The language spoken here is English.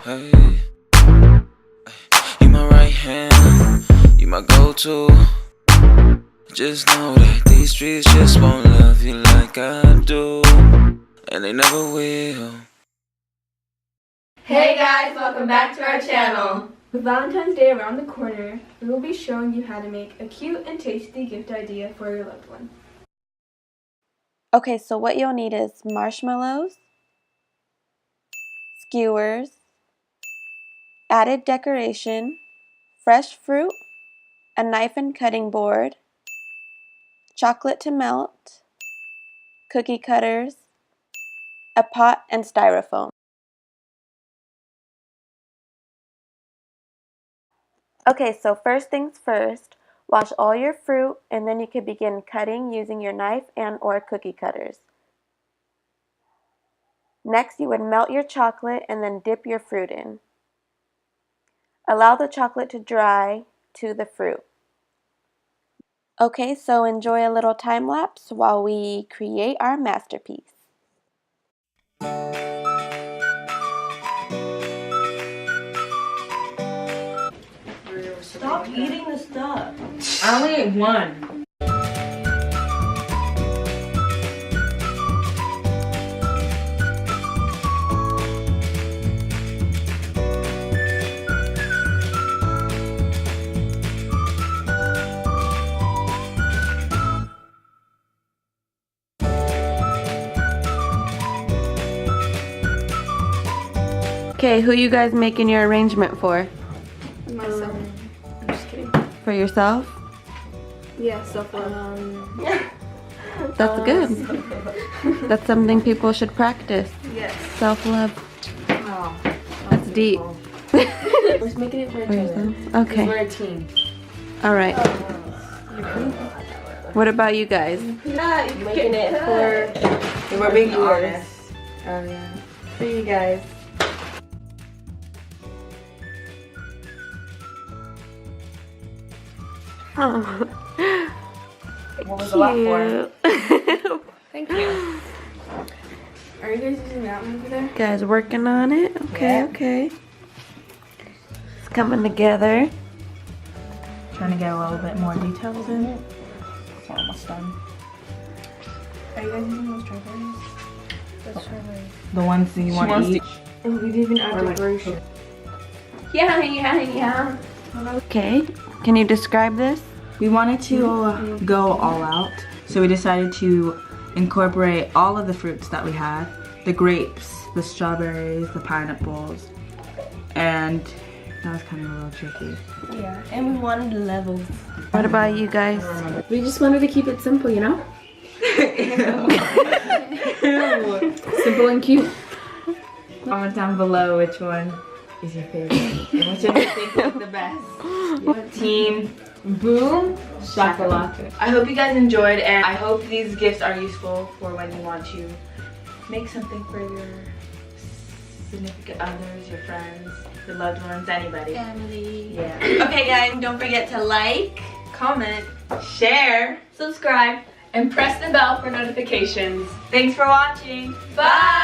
Hey, you my right hand, you my go-to. Just know that these streets just won't love you like I do, and they never will. Hey guys, welcome back to our channel. With Valentine's Day around the corner, we will be showing you how to make a cute and tasty gift idea for your loved one. Okay, so what you'll need is marshmallows, skewers, added decoration, fresh fruit, a knife and cutting board, chocolate to melt, cookie cutters, a pot, and styrofoam. Okay, so first things first, wash all your fruit and then you can begin cutting using your knife and or cookie cutters. Next, you would melt your chocolate and then dip your fruit in. Allow the chocolate to dry to the fruit. Okay, so enjoy a little time lapse while we create our masterpiece. Stop eating the stuff. I only ate one. Okay, who you guys making your arrangement for? Myself. I'm just kidding. For yourself? Yeah, self-love. That's good. That's something people should practice. Yes. Self-love. Oh, That's deep. We're just making it for each For other. yourself? Okay. we're a team. All right. What about you guys? Making it for We're being viewers. honest. Oh yeah. For you guys. Oh, What was the lap for? cute. Thank you. Are you guys using that one over there? Guys working on it? Okay, Yeah. okay. It's coming together. Trying to get a little bit more details in it. It's almost done. Are you guys using those strawberries? Those strawberries. The ones that you want to eat. And we didn't even add decoration. Yeah. Okay. Can you describe this? We wanted to go all out, so we decided to incorporate all of the fruits that we had. The grapes, the strawberries, the pineapples, and that was kind of a little tricky. Yeah, and we wanted levels. What about you guys? We just wanted to keep it simple, you know? Simple and cute. Comment down below which one is your favorite and which one you think is the best. Team Boom Shakalaka. I hope you guys enjoyed, and I hope these gifts are useful for when you want to make something for your significant others, your friends, your loved ones, anybody. Family. Yeah. Okay guys, don't forget to like, Comment, share. subscribe, And press the bell for notifications. Thanks for watching. bye!